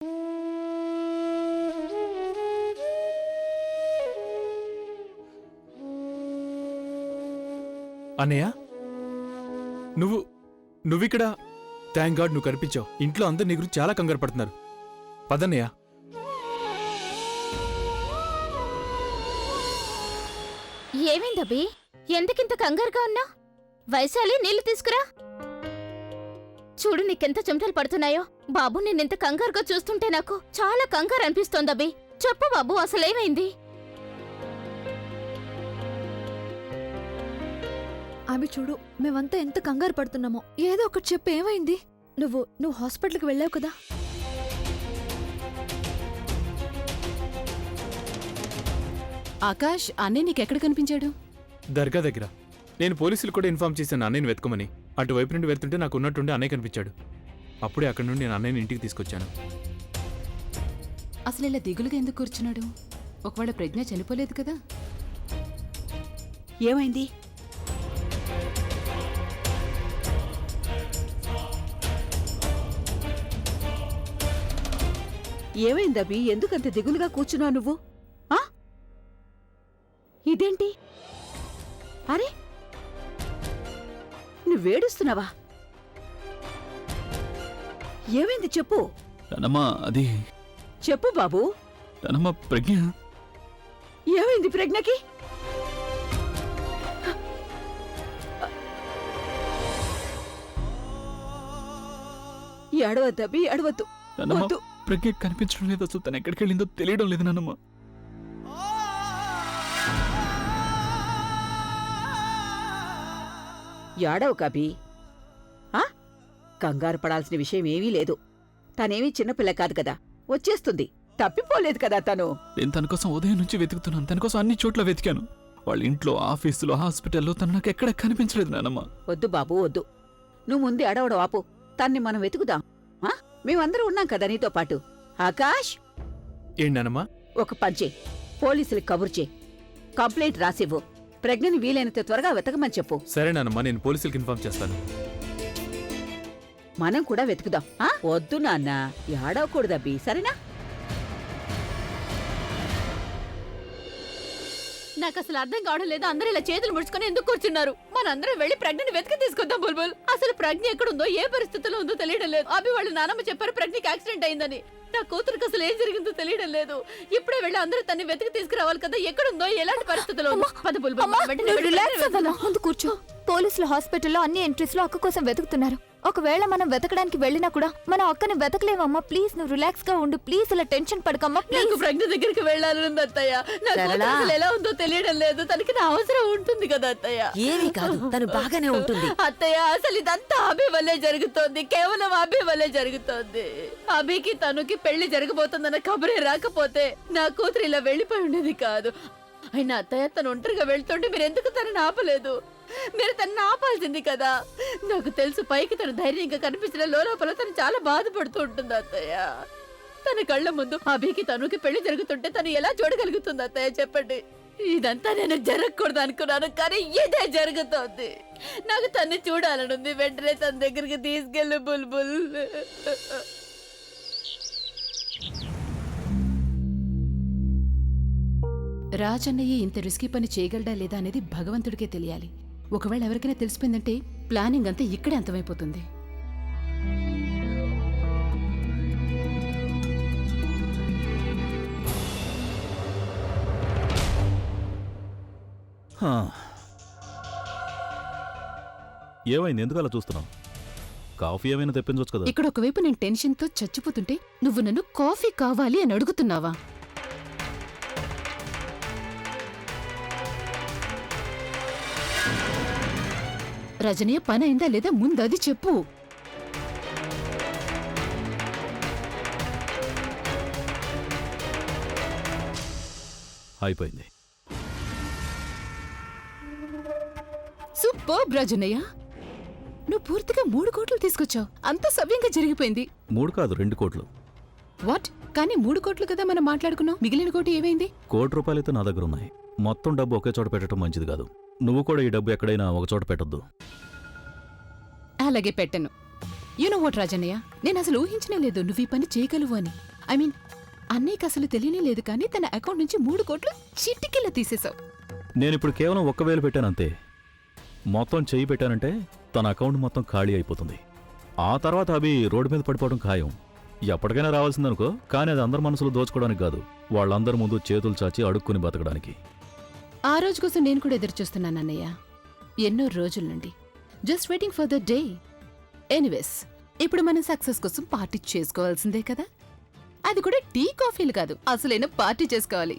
అన్నయ్య, నువ్విక్కడ. Thank God నువ్వు కనిపించావు. ఇంట్లో అందరు నీ గురించి చాలా కంగారు పడుతున్నారు. పదన్నయ్య. ఏమైందబ్బి? ఎందుకింత కంగారుగా ఉన్నా? వైశాలి, నీళ్లు తీసుకురా. చూడు నీకెంత చెమటలు పడుతున్నాయో. బాబు నిన్నెంత కంగారుగా చూస్తుంటే నాకు చాలా కంగారు అనిపిస్తోందబ్బి. చెప్పు బాబు, అసలేమైంది? అవి చూడు, మేమంతా ఎంత కంగారు పడుతున్నామో. ఏదో ఒకటి చెప్పు, ఏమైంది? నువ్వు హాస్పిటల్కి వెళ్ళావు కదా? ఆకాష్, అన్నయ్య నీకెక్కడ కనిపించాడు? దర్గా దగ్గర. నేను పోలీసులు కూడా ఇన్ఫార్మ్ చేశాను అన్నయ్యని వెతుకోమని. అటువైపు నుండి వెళ్తుంటే నాకు ఉన్నట్టుండి అన్నయ్య కనిపించాడు. అప్పుడే అక్కడి నుండి నేను అన్నయ్యని ఇంటికి తీసుకొచ్చాను. అసలు ఇలా దిగులుగా ఎందుకు కూర్చున్నాడు? ఒకవేళ ప్రజ్ఞ చనిపోలేదు కదా? ఏమైంది? ఏమైందబ్బి? ఎందుకంత దిగులుగా కూర్చున్నావు నువ్వు? ఇదేంటి? అరే, నువ్వేడుస్తున్నావా? ఏమైంది చెప్పు. అది చెప్పు బాబు. ప్రజ్ఞ. ఏమైంది ప్రజ్ఞకి? ఏడవద్దబ్బి, ఏడవద్దు. ప్రజ్ఞ కనిపించడం లేదు. అసలు తను ఎక్కడికి వెళ్ళిందో తెలియడం లేదు నాన్నమ్మ. ఏడవ కబి. కంగారు పడాల్సిన విషయం ఏమీ లేదు. తనేమీ చిన్నపిల్ల కాదు కదా, వచ్చేస్తుంది. తప్పిపోలేదు కదా తను. నేను తన కోసం ఉదయం నుంచి వెతుకుతున్నాను. తన కోసం అన్ని చోట్ల వెతికాను. వాళ్ళ ఇంట్లో, ఆఫీసులో, హాస్పిటల్లో తను నాకు ఎక్కడ కనిపించలేదు నానమ్మ. వద్దు బాబు, వద్దు. నువ్వు ముందు అడవడం ఆపు. తన్ని మనం వెతుకుదాం. మేమందరూ ఉన్నాం కదా నీతో పాటు. ఆకాష్, ఏంటనమ్మా? ఒక పంచే, పోలీసులకు కబురు చే, కంప్లైంట్ రాసివ్వు. ప్రజ్ఞని వీలైనంత త్వరగా వెతకమని చెప్పు. సరేనమ్మా, నేను పోలీసులకు ఇన్ఫార్మ్ చేస్తాను. మనం కూడా వెతుకుదాం. వద్దు నాన్న, ఏడవకూడదబ్బి, సరేనా? నాకు అసలు అర్థం కావడం లేదు. అందరూ ఇలా చేతులు ముడుచుకొని ఎందుకు కూర్చున్నారు? మనందరం వెళ్లి ప్రజ్ఞని వెతికి తీసుకొద్దాం. బుల్బుల్, అసలు ప్రజ్ఞ ఎక్కడుందో, ఏ పరిస్థితిలో ఉందో తెలియడం లేదు. అభి వాళ్ళ నానమ్మ చెప్పారు ప్రజ్ఞకి యాక్సిడెంట్ అయిందని. నా కూతురికి అసలు ఏం జరిగిందో తెలియడం లేదు. ఇప్పుడే వెళ్ళి అందరూ తన్ని వెతికి తీసుకురావాలి కదా. ఎక్కడుందో, ఎలాంటి పరిస్థితిలో ఉందో. పద బుల్బుల్, కూర్చో. పోలీసులు హాస్పిటల్లో అన్ని ఎంట్రీస్ లో అక్క కోసం వెతుకుతున్నారు. ఒకవేళ మనం వెతకడానికి వెళ్ళినా కూడా మన అక్కని వెతకలేవమ్మా. ప్లీజ్ నువ్వు రిలాక్స్ గా ఉండు. ప్లీజ్ ఇలా టెన్షన్ పడకమ్మా. నాకు ప్రజ్ఞ దగ్గరికి వెళ్ళాలని అత్తయ్య. నాకు ఎలా ఉందో తెలియడం లేదు. తనకి నా అవసరం ఉంటుంది కదా అత్తయ్య. ఏమీ కాదు, తను బాగానే ఉంటుంది అత్తయ్య. అసలు ఇదంతా అభి వల్లే జరుగుతోంది. కేవలం అభి వల్లే జరుగుతోంది. అభికి తనుకి పెళ్లి జరగబోతుందన్న కబురే రాకపోతే నా కూతురు ఇలా వెళ్ళిపోయి ఉండేది కాదు. అయినా అత్తయ్య, తను ఒంటరిగా వెళ్తుంటే మీరు ఎందుకు తనని ఆపలేదు? మీరు తనని ఆపాల్సింది కదా. నాకు తెలుసు, పైకి తను ధైర్యంగా కనిపించిన లోపల తను చాలా బాధపడుతూ ఉంటుంది అత్తయ్య. తన కళ్ళ ముందు అభికి తనుకి పెళ్లి జరుగుతుంటే తను ఎలా చూడగలుగుతుంది అత్తయ్య, చెప్పండి? ఇదంతా నేను జరగకూడదు అనుకున్నాను, కానీ ఇదే జరుగుతోంది. నాకు తన్ని చూడాలనుంది. వెంటనే తన దగ్గరికి తీసుకెళ్ళు బుల్బుల్. రాజన్నయ్య ఇంత రిస్కీ పని చేయగలడా లేదా అనేది భగవంతుడికే తెలియాలి. ఒకవేళ ఎవరికైనా తెలిసిపోయిందంటే ప్లానింగ్ అంతా ఇక్కడే అంతమైపోతుంది. ఏమైంది? ఎందుకు అలా చూస్తున్నావు? కాఫీ ఏమైనా తెప్పించవచ్చు కదా. ఇక్కడ ఒకవైపు నేను టెన్షన్తో చచ్చిపోతుంటే నువ్వు నన్ను కాఫీ కావాలి అని అడుగుతున్నావా? రజనీయ పని అయిందా లేదా ముందు అది చెప్పు. అయిపోయింది. సూపర్ రజనయ్య, నువ్వు పూర్తిగా 3 కోట్లు తీసుకొచ్చావు. అంత సవ్యంగా జరిగిపోయింది. 3 కాదు, 2 కోట్లు. వాట్? కానీ 3 కోట్లు కదా మనం మాట్లాడుకున్నాం. మిగిలిన కోటి ఏమైంది? ₹1 కోటి అయితే నా దగ్గర ఉన్నాయి. మొత్తం డబ్బు ఒకే చోట పెట్టడం మంచిది కాదు. నువ్వు కూడా ఈ డబ్బు ఎక్కడైనా ఒక చోట పెట్టొద్దు. అలాగే పెట్టను. నో వాట్ రాజన్నయ్య, నేను అసలు ఊహించనే లేదు నువ్వు ఈ పని చేయగలవు అని. ఐ మీన్ అన్నయ్యకి అసలు తెలియనే లేదు, కానీ తన అకౌంట్ నుంచి 3 కోట్లు చిటికెలా తీసేశావు. నేనిప్పుడు కేవలం 1,000 పెట్టానంతే. మొత్తం చెయ్యి పెట్టానంటే తన అకౌంట్ మొత్తం ఖాళీ అయిపోతుంది. ఆ తర్వాత అవి రోడ్డు మీద పడిపోవడం ఖాయం. ఎప్పటికైనా రావాల్సిందనుకో, కానీ అది అందరి మనసులో దోచుకోవడానికి కాదు, వాళ్ళందరి ముందు చేతులు చాచి అడుక్కుని బతకడానికి. ఆ రోజు కోసం నేను కూడా ఎదురు చూస్తున్నాను అన్నయ్య, ఎన్నో రోజుల నుండి. Just waiting for the day. Anyways, ఇప్పుడు మనం సక్సెస్ కోసం పార్టీ చేసుకోవాల్సిందే కదా. అది కూడా టీ కాఫీలు కాదు, అసలైన పార్టీ చేసుకోవాలి.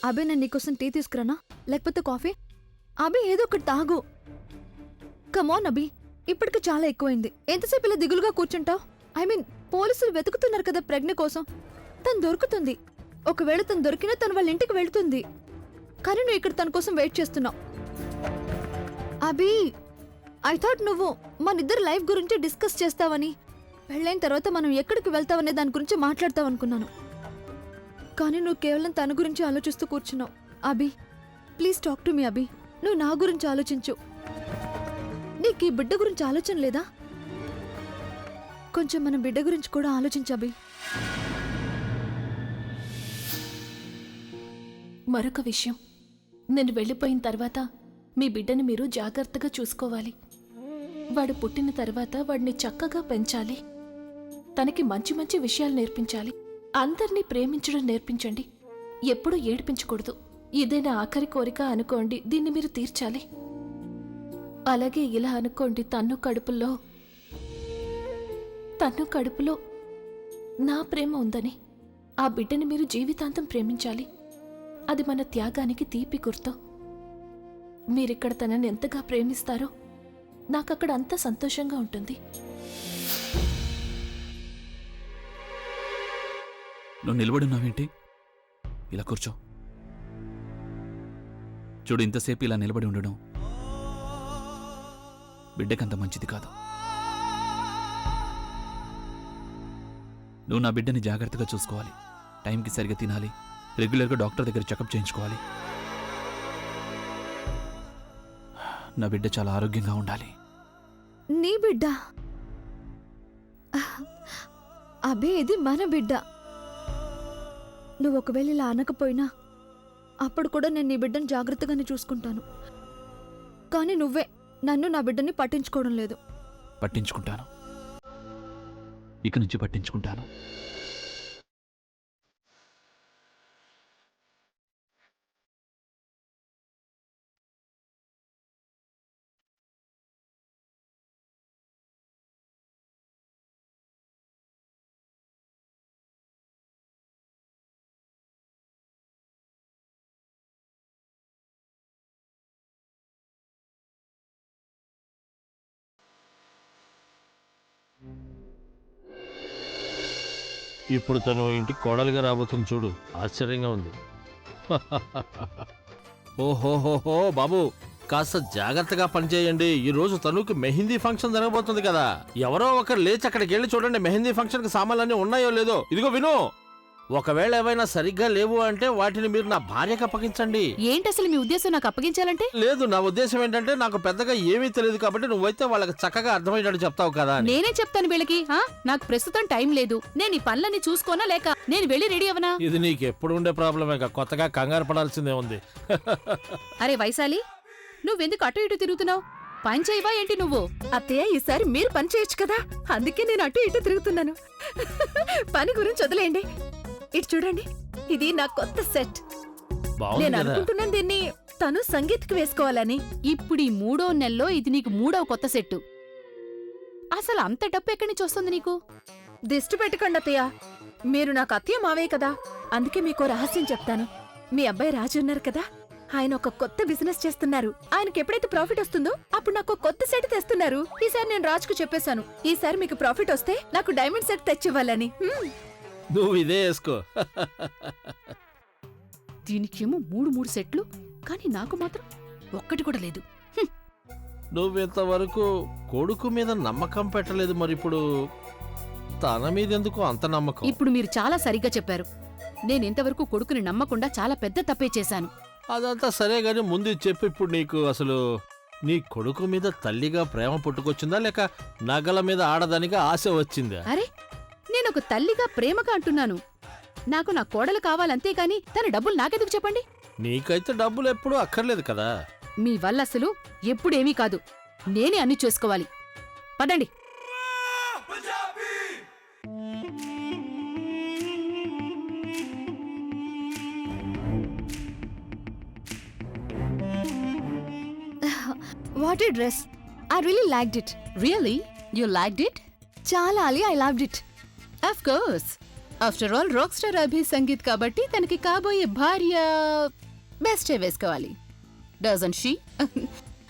అబే నేను నీకోసం టీ తీసుకురానా లేకపోతే కాఫీ? అబే ఏదో ఒకటి తాగు. కమాన్ అబి, ఇప్పటికి చాలా ఎక్కువైంది. ఎంతసేపు ఇలా దిగులుగా కూర్చుంటావు? ఐ మీన్ పోలీసులు వెతుకుతున్నారు కదా ప్రజ్ఞ కోసం. తను దొరుకుతుంది. ఒకవేళ తను దొరికినా తను వాళ్ళ ఇంటికి వెళ్తుంది. కానీ నువ్వు ఇక్కడ తన కోసం వెయిట్ చేస్తున్నావు. అబి, ఐ థాట్ నువ్వు మనిద్దరు లైఫ్ గురించి డిస్కస్ చేస్తావని, పెళ్ళైన తర్వాత మనం ఎక్కడికి వెళ్తావనే దాని గురించి మాట్లాడతావనుకున్నాను. కానీ నువ్వు కేవలం తన గురించి ఆలోచిస్తూ కూర్చున్నావు. అబి ప్లీజ్ టాక్ టు మీ అబి. నువ్వు నా గురించి ఆలోచించు. నీకు ఈ బిడ్డ గురించి ఆలోచన లేదా? కొంచెం మన బిడ్డ గురించి కూడా ఆలోచించు అబి. మరొక విషయం, నేను వెళ్ళిపోయిన తర్వాత మీ బిడ్డని మీరు జాగ్రత్తగా చూసుకోవాలి. వాడు పుట్టిన తర్వాత వాడిని చక్కగా పెంచాలి. తనకి మంచి మంచి విషయాలు నేర్పించాలి. అందర్నీ ప్రేమించడం నేర్పించండి. ఎప్పుడూ ఏడిపించకూడదు. ఇదే నా ఆఖరి కోరిక అనుకోండి, దీన్ని మీరు తీర్చాలి. అలాగే ఇలా అనుకోండి, తన్ను కడుపులో నా ప్రేమ ఉందని. ఆ బిడ్డని మీరు జీవితాంతం ప్రేమించాలి. అది మన త్యాగానికి తీపి గుర్తు. మీరిక్కడ తనని ఎంతగా ప్రేమిస్తారో నాకక్కడ అంత సంతోషంగా ఉంటుంది. నువ్వు నిలబడున్నావేంటి? ఇలా కూర్చో. చూడు, ఇంతసేపు ఇలా నిలబడి ఉండడం బిడ్డకంత మంచిది కాదు. నువ్వు నా బిడ్డని జాగ్రత్తగా చూసుకోవాలి. టైంకి సరిగా తినాలి. రెగ్యులర్గా డాక్టర్ దగ్గర చెకప్ చేయించుకోవాలి. నా బిడ్డ చాలా ఆరోగ్యంగా ఉండాలి. నీ బిడ్డ? అబే ఇది మన బిడ్డ. నువ్వు ఒకవేళ ఇలా అనకపోయినా అప్పుడు కూడా నేను నీ బిడ్డను జాగ్రత్తగానే చూసుకుంటాను. కానీ నువ్వే నన్ను నా బిడ్డని పట్టించుకోవడం లేదు. పట్టించుకుంటాను, ఇక నుంచి పట్టించుకుంటాను. ఇప్పుడు తను ఇంటికి కోడలుగా రాబోతుంది చూడు, ఆశ్చర్యంగా ఉంది. ఓహోహోహో బాబు, కాస్త జాగ్రత్తగా పనిచేయండి. ఈ రోజు తనుకి మెహందీ ఫంక్షన్ జరగబోతుంది కదా. ఎవరో ఒకరు లేచి అక్కడికి వెళ్ళి చూడండి, మెహందీ ఫంక్షన్కి సామాన్లన్నీ ఉన్నాయో లేదో. ఇదిగో విను, ఒకవేళ ఏవైనా సరిగ్గా లేవు అంటే వాటిని మీరు నా భార్యకు అప్పగించండి. ఏంటి అసలు మీ ఉద్దేశం? నాకు అప్పగించాలంటే? లేదు, నా ఉద్దేశం ఏంటంటే నాకు పెద్దగా ఏమీ తెలియదు కాబట్టి నువ్వైతే వాళ్ళకి చక్కగా అర్థమయ్యేటట్టు చెప్తావు కదా అని. నేనే చెప్తాను వీళ్ళకి. నాకు ప్రస్తుతం టైం లేదు. నేను ఈ పనులన్నీ చూసుకోనా లేక నేను వెళ్ళి రెడీ అవనా? ఇది నీకు ఎప్పుడు ఉండే ప్రాబ్లమే, కొత్తగా కంగారు పడాల్సిందే ఉంది. అరే వైశాలి, నువ్వెందుకు అటు ఇటు తిరుగుతున్నావు? పని చేయవా ఏంటి నువ్వు? అత్తయ్య, ఈసారి మీరు పని చేయొచ్చు కదా, అందుకే నేను అటు ఇటు తిరుగుతున్నాను. పని గురించి వదిలేయండి. ఇటు చూడండి, ఇది నా కొత్త సెట్. నేను అనుకుంటున్నాను దీన్ని తను సంగీత్కి వేసుకోవాలని. ఇప్పుడు ఈ 3వ నెలలో ఇది నీకు 3వ కొత్త సెట్టు. అసలు అంత డబ్బు ఎక్కడి నుంచి వస్తుంది నీకు? దిష్టి పెట్టుకోండి అత్తయ్య, మీరు నాకు అత్తయ్య మావే కదా. అందుకే మీకు రహస్యం చెప్తాను. మీ అబ్బాయి రాజు ఉన్నారు కదా, ఆయన ఒక కొత్త బిజినెస్ చేస్తున్నారు. ఆయనకి ఎప్పుడైతే ప్రాఫిట్ వస్తుందో అప్పుడు నాకు కొత్త సెట్ తెస్తున్నారు. ఈసారి నేను రాజుకు చెప్పేశాను, ఈసారి మీకు ప్రాఫిట్ వస్తే నాకు డైమండ్ సెట్ తెచ్చివ్వాలని. నువ్వు ఇదే వేసుకో. దీనికేమో 3 సెట్లు, కానీ నాకు మాత్రం ఒక్కటి కూడా లేదు. నువ్వింతవరకు కొడుకు మీద నమ్మకం పెట్టలేదు, మరి ఇప్పుడు తన మీదెందుకు అంత నమ్మకం? ఇప్పుడు మీరు చాలా సరిగ్గా చెప్పారు. నేనింతవరకు కొడుకుని నమ్మకుండా చాలా పెద్ద తప్పే చేశాను. అదంతా సరే గాని ముందు ఇది చెప్పు, ఇప్పుడు నీకు అసలు నీ కొడుకు మీద తల్లిగా ప్రేమ పుట్టుకొచ్చిందా లేక నగల మీద ఆడదానికి ఆశ వచ్చిందా? అరే నేను ఒక తల్లిగా ప్రేమగా అంటున్నాను. నాకు నా కోడలు కావాలంతే కాని తన డబ్బులు నాకెందుకు చెప్పండి? నీకైతే డబ్బులు ఎప్పుడూ అక్కర్లేదు కదా. మీ వల్ల అసలు ఎప్పుడేమీ కాదు. నేనే అన్ని చూసుకోవాలి. పదండి. What a dress, I really liked it. Really you liked it? చాలా అలీ, I loved it. Of course, after all rock star Abhi sangeet కాబట్టి తనకి కాబోయే భార్య బెస్టే వేసుకోవాలి. Doesn't she?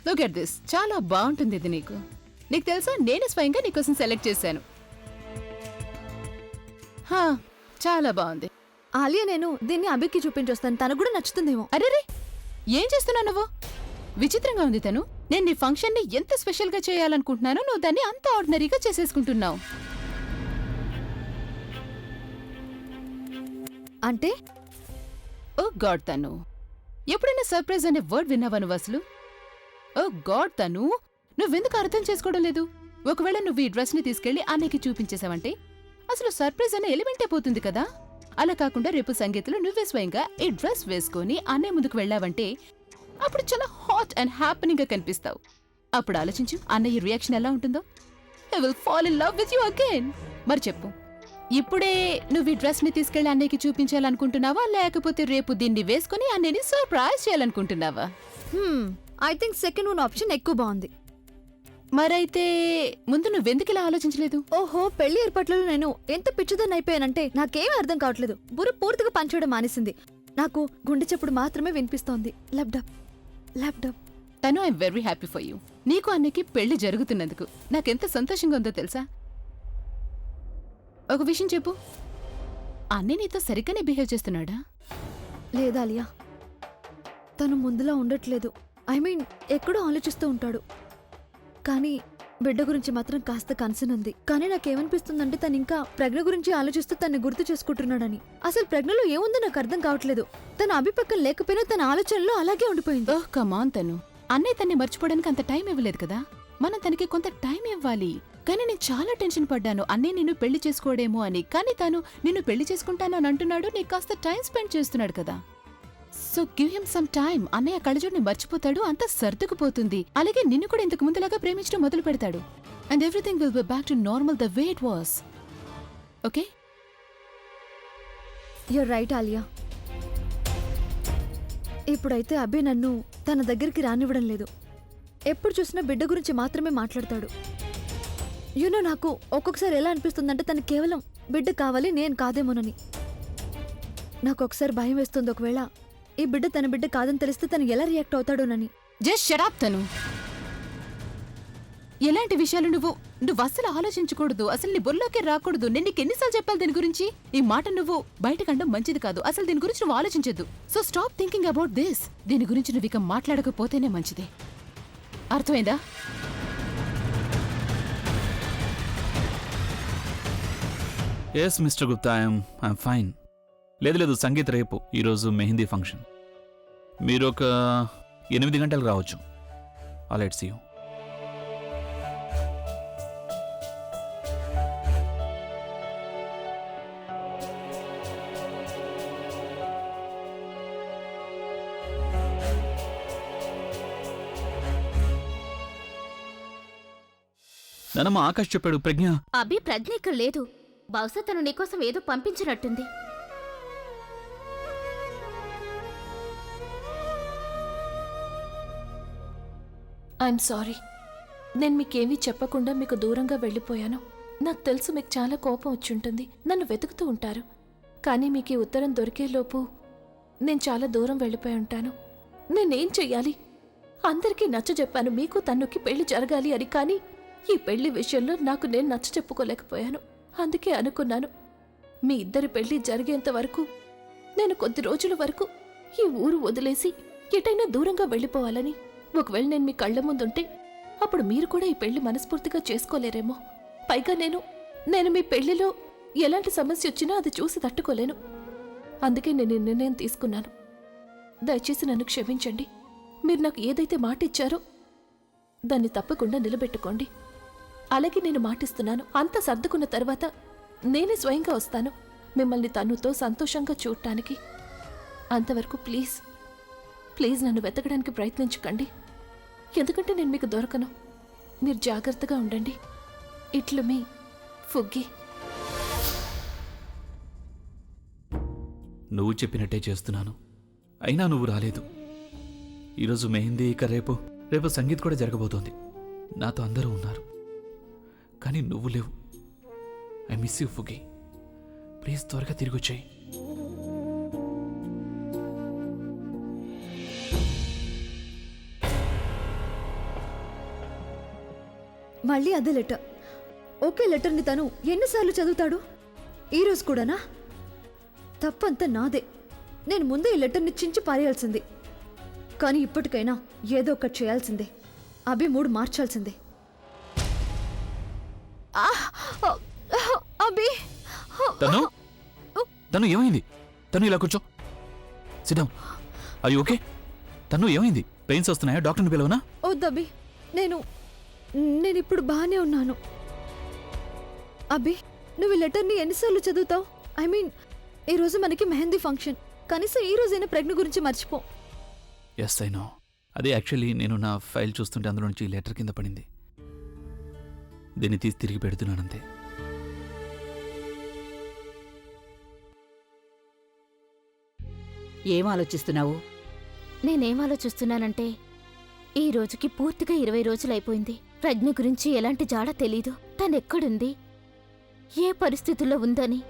Look at this, చాలా బాగుంటుంది ఇది. నీకు తెలుసా, నేను స్వయంగా నీకోసం సెలెక్ట్ చేశాను. హా, చాలా బాగుంది. ఆలియా, నేను దీన్ని అభికి చూపించొస్తాను, తనకు కూడా నచ్చుతుందేమో. అరేరే, ఏం చేస్తున్నావు నువ్వు? విచిత్రంగా ఉంది తను. నేను నీ ఫంక్షన్ ని ఎంత స్పెషల్ గా చేయాలనుకుంటున్నానో నువ్వు దాన్ని అంత ఆర్డినరీగా చేసేసుకుంటున్నావు. అంటే ఓ గాడ్ తను, ఎప్పుడైనా సర్ప్రైజ్ అనే వర్డ్ విన్నావా నువ్వు అసలు? ఓ గాడ్ తను, నువ్వెందుకు అర్థం చేసుకోవడం లేదు? ఒకవేళ నువ్వు ఈ డ్రెస్ ని తీసుకెళ్లి అన్నయ్యకి చూపించేసావంటే అసలు సర్ప్రైజ్ అనే ఎలిమెంటే పోతుంది కదా. అలా కాకుండా రేపు సంగీతంలో నువ్వే స్వయంగా ఈ డ్రెస్ వేసుకొని అన్నయ్య ముందుకు వెళ్ళావంటే అప్పుడు చాలా హాట్ అండ్ హ్యాపీనింగ్ గా కనిపిస్తావు. అప్పుడు ఆలోచించు, అన్నయ్య రియాక్షన్ ఎలా ఉంటుందో. I will fall in love with you again. మరి చెప్పు, ఇప్పుడే నువ్వు ఈ డ్రెస్ ని తీసుకెళ్లి అన్నయ్యకి చూపించాలనుకుంటున్నావా, లేకపోతే రేపు దీన్ని వేసుకుని అన్నయ్యని సర్ప్రైజ్ చేయాలనుకుంటున్నావా? I think second one option ఎక్కువ బాగుంది. మరైతే ముందు నువ్వెందుకు ఇలా ఆలోచించలేదు? ఓహో, పెళ్లి ఏర్పాట్లలో నేను ఎంత పిచ్చిదాన్ని అయిపోయానంటే నాకేమీ అర్థం కావట్లేదు. బుర్ర పూర్తిగా పనిచేయడం మానేసింది. నాకు గుండె చప్పుడు మాత్రమే వినిపిస్తోంది. లబ్డబ్ లబ్డబ్. తను I'm very happy for you. నీకు అన్నకి పెళ్లి జరుగుతున్నందుకు నాకెంత సంతోషంగా ఉందో తెలుసా? ఒక విషయం చెప్పు, అన్నయ్య నీతో సరిగ్గానే బిహేవ్ చేస్తున్నాడా? లేదా అలియా, తను ముందులా ఉండట్లేదు. ఐ మీన్ ఎక్కడో ఆలోచిస్తూ ఉంటాడు. కానీ బిడ్డ గురించి మాత్రం కాస్త కన్సర్న్ ఉంది. కానీ నాకేమనిపిస్తుందంటే తను ఇంకా ప్రజ్ఞ గురించి ఆలోచిస్తూ తన్ని గుర్తు చేసుకుంటున్నాడని. అసలు ప్రజ్ఞలో ఏముందో నాకు అర్థం కావట్లేదు. తన అభిపక్కం లేకపోయినా తన ఆలోచనలో అలాగే ఉండిపోయింది. ఓహ్ కమాన్ తను, అన్నయ్య తన్ని మర్చిపోవడానికి అంత టైం ఇవ్వలేదు కదా. మనం తనకి కొంత టైం ఇవ్వాలి. కానీ నేను చాలా టెన్షన్ పడ్డాను అన్నయ్య నిన్ను పెళ్లి చేసుకోడేమో అని. కానీ తను నిన్ను పెళ్లి చేసుకుంటాను అని అంటున్నాడు. నీకు కాస్త టైం స్పెండ్ చేస్తున్నాడు కదా. So give him some time. అన్నయ్య కళ్ళజోడిని మర్చిపోతాడు, అంతా సర్దుకుపోతుంది. అలాగే నిన్ను కూడా ఇంతకు ముందులాగా ప్రేమించడం మొదలు పెడతాడు. And everything will be back to normal the way it was. Okay? You're right Alia. ఇప్పుడైతే అభి నన్ను తన దగ్గరికి రానివ్వడం లేదు. ఎప్పుడు చూసినా బిడ్డ గురించి మాత్రమే మాట్లాడతాడు. యూనో, నాకు ఒక్కొక్కసారి ఎలా అనిపిస్తుందంటే తను కేవలం బిడ్డ కావాలి, నేను కాదేమోనని. నాకు ఒకసారి భయం వేస్తుంది, ఒకవేళ ఈ బిడ్డ తన బిడ్డ కాదని తెలిస్తే తను ఎలా రియాక్ట్ అవుతాడోనని. జస్ట్ షట్ అప్ తను. ఎలాంటి విషయాలు నువ్వు అస్సలు ఆలోచించకూడదు. అసలు నీ బుర్రలోకి రాకూడదు. నేను నీకు ఎన్నిసార్లు చెప్పాలి దీని గురించి? ఈ మాట నువ్వు బయటకండం మంచిది కాదు. అసలు దీని గురించి నువ్వు ఆలోచించద్దు. So stop thinking about this. దీని గురించి నువ్వు ఇక మాట్లాడకపోతేనే మంచిది. అర్థమైందా? Yes mister Gupta, I'm fine. లేదు సంగీత్ రేపు, ఈరోజు మెహందీ ఫంక్షన్. మీరు ఒక 8 గంటలకు రావచ్చు. All right, see you. నానమ్మ, ఆకాష్ చెప్పాడు ప్రజ్ఞ. అభి ప్రజ్ఞ ఇక్కడ లేదు. బహుశా తను నీకోసం ఏదో పంపించినట్టుంది. I'm sorry. నేను మీకేమీ చెప్పకుండా మీకు దూరంగా వెళ్ళిపోయాను. నాకు తెలుసు మీకు చాలా కోపం వచ్చుంటుంది, నన్ను వెతుకుతూ ఉంటారు. కానీ మీకు ఈ ఉత్తరం దొరికేలోపు నేను చాలా దూరం వెళ్ళిపోయి ఉంటాను. నేనేం చెయ్యాలి? అందరికీ నచ్చజెప్పాను మీకు తన్నుకి పెళ్లి జరగాలి అని. కానీ ఈ పెళ్లి విషయంలో నాకు నేను నచ్చ చెప్పుకోలేకపోయాను. అందుకే అనుకున్నాను, మీ ఇద్దరి పెళ్లి జరిగేంత వరకు నేను కొద్ది రోజుల వరకు ఈ ఊరు వదిలేసి ఎటైనా దూరంగా వెళ్ళిపోవాలని. ఒకవేళ నేను మీ కళ్ళ ముందుంటే అప్పుడు మీరు కూడా ఈ పెళ్లి మనస్ఫూర్తిగా చేసుకోలేరేమో. పైగా నేను మీ పెళ్లిలో ఎలాంటి సమస్య వచ్చినా అది చూసి తట్టుకోలేను. అందుకే నేను ఈ నిర్ణయం తీసుకున్నాను. దయచేసి నన్ను క్షమించండి. మీరు నాకు ఏదైతే మాట ఇచ్చారో దాన్ని తప్పకుండా నిలబెట్టుకోండి. అలాగే నేను మాటిస్తున్నాను, అంతా సర్దుకున్న తర్వాత నేనే స్వయంగా వస్తాను మిమ్మల్ని తనుతో సంతోషంగా చూడటానికి. అంతవరకు ప్లీజ్ ప్లీజ్ నన్ను వెతకడానికి ప్రయత్నించకండి, ఎందుకంటే నేను మీకు దొరకను. మీరు జాగ్రత్తగా ఉండండి. ఇట్లు మీ ఫుగ్గి. నువ్వు చెప్పినట్టే చేస్తున్నాను, అయినా నువ్వు రాలేదు. ఈరోజు మెహందీ, ఇక రేపు సంగీత్ కూడా జరగబోతోంది. నాతో అందరూ ఉన్నారు, కానీ నువ్వు లేవు. ఐ మిస్ యూ ఫుగ్గి. ప్లీజ్ త్వరగా తిరిగి వచ్చాయి. మళ్ళీ అదే లెటర్. ఒకే లెటర్ని తను ఎన్నిసార్లు చదువుతాడు? ఈరోజు కూడానా? తప్పంతా నాదే. నేను ముందే ఈ లెటర్ని చించి పారేయాల్సింది. కానీ ఇప్పటికైనా ఏదో ఒకటి చేయాల్సిందే. అభి మూడు మార్చాల్సిందే. అభి, తను ఏమైంది? తను ఇలా కూర్చో. సిద్ధం. అయ్యి ఓకే? తను ఏమైంది? పెయిన్స్ వస్తున్నాయా? డాక్టర్ని పిలవనా? వద్దభి, నేను ఇప్పుడు బాగానే ఉన్నాను. అభి, నువ్వు ఈ లెటర్ని ఎన్నిసార్లు చదువుతావు? ఐ మీన్, ఈరోజు మనకి మెహందీ ఫంక్షన్. కనీసం ఈ రోజైనా ప్రజ్ఞ గురించి మర్చిపో. Yes I know. అదే యాక్చువల్లీ నేను నా ఫైల్ చూస్తుంటే అందులో నుంచి లెటర్ కింద పడింది. దీన్ని తీసి తిరిగి పెడుతున్నానంతే. ఏం ఆలోచిస్తున్నావు? నేనేం ఆలోచిస్తున్నానంటే, ఈ రోజుకి పూర్తిగా 20 రోజులైపోయింది. ప్రజ్ఞ గురించి ఎలాంటి జాడ తెలీదు. తనెక్కడుంది, ఏ పరిస్థితుల్లో ఉందని.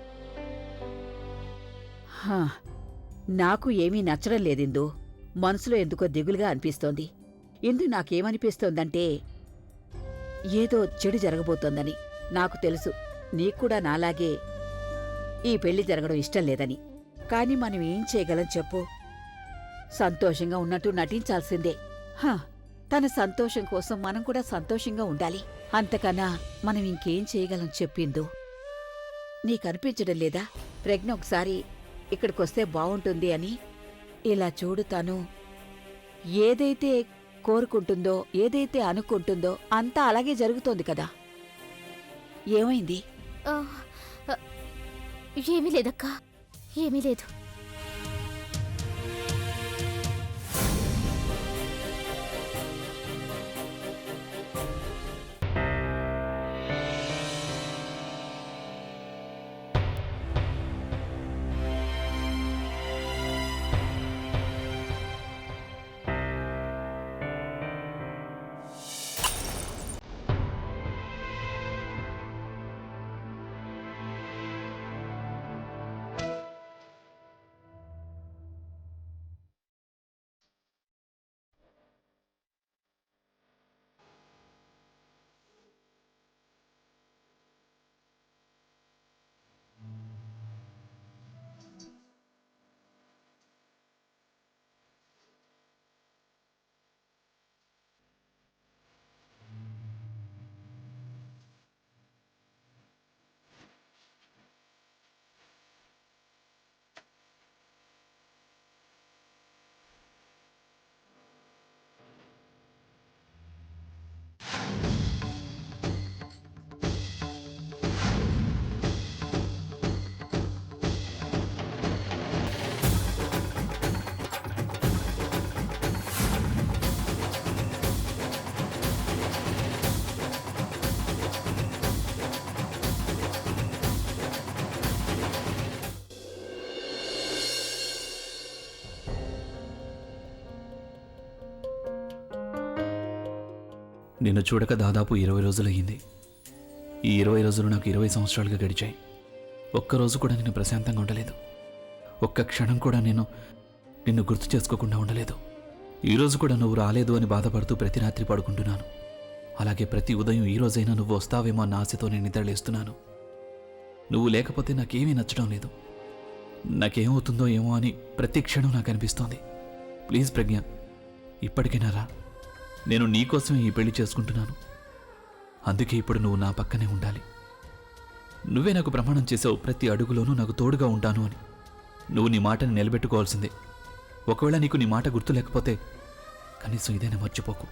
హా, నాకు ఏమీ నచ్చడం లేదిందు. మనసులో ఎందుకో దిగులుగా అనిపిస్తోంది. ఇందు నాకేమనిపిస్తోందంటే, ఏదో చెడు జరగబోతోందని. నాకు తెలుసు, నీక్కూడా నాలాగే ఈ పెళ్లి జరగడం ఇష్టం లేదని. కాని మనం ఏం చేయగలం చెప్పు? సంతోషంగా ఉన్నట్టు నటించాల్సిందే. హా, తన సంతోషం కోసం మనం కూడా సంతోషంగా ఉండాలి. అంతకన్నా మనం ఇంకేం చేయగలం చెప్పిందు? నీకనిపించడం లేదా ప్రజ్ఞ ఒకసారి ఇక్కడికొస్తే బావుంటుంది అని? ఇలా చూడు, తను ఏదైతే కోరుకుంటుందో, ఏదైతే అనుకుంటుందో అంతా అలాగే జరుగుతోంది కదా. ఏమైంది? ఏమీ లేదక్కా, ఏమీ లేదు. నిన్ను చూడక దాదాపు 20 రోజులయ్యింది. ఈ 20 రోజులు నాకు 20 సంవత్సరాలుగా గడిచాయి. ఒక్కరోజు కూడా నేను ప్రశాంతంగా ఉండలేదు. ఒక్క క్షణం కూడా నేను నిన్ను గుర్తు చేసుకోకుండా ఉండలేదు. ఈరోజు కూడా నువ్వు రాలేదు అని బాధపడుతూ ప్రతి రాత్రి పడుకుంటున్నాను. అలాగే ప్రతి ఉదయం ఈ రోజైనా నువ్వు వస్తావేమో అన్న ఆశతో నేను నిద్రలేస్తున్నాను. నువ్వు లేకపోతే నాకేమీ నచ్చడం లేదు. నాకేమవుతుందో ఏమో అని ప్రతి క్షణం నాకు అనిపిస్తోంది. ప్లీజ్ ప్రజ్ఞ, ఇప్పటికైనా రా. నేను నీకోసమే ఈ పెళ్లి చేసుకుంటున్నాను. అందుకే ఇప్పుడు నువ్వు నా పక్కనే ఉండాలి. నువ్వే నాకు ప్రమాణం చేసావు, ప్రతి అడుగులోనూ నాకు తోడుగా ఉంటాను అని. నువ్వు నీ మాటని నిలబెట్టుకోవాల్సిందే. ఒకవేళ నీకు నీ మాట గుర్తు లేకపోతే కనీసం ఇదైనా మర్చిపోకు.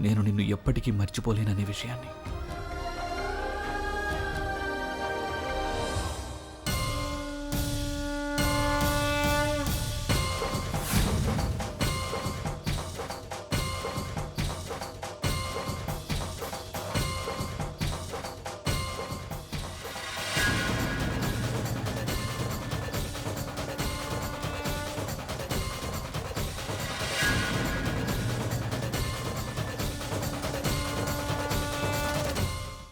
నేను నిన్ను ఎప్పటికీ మర్చిపోలేననే విషయాన్ని.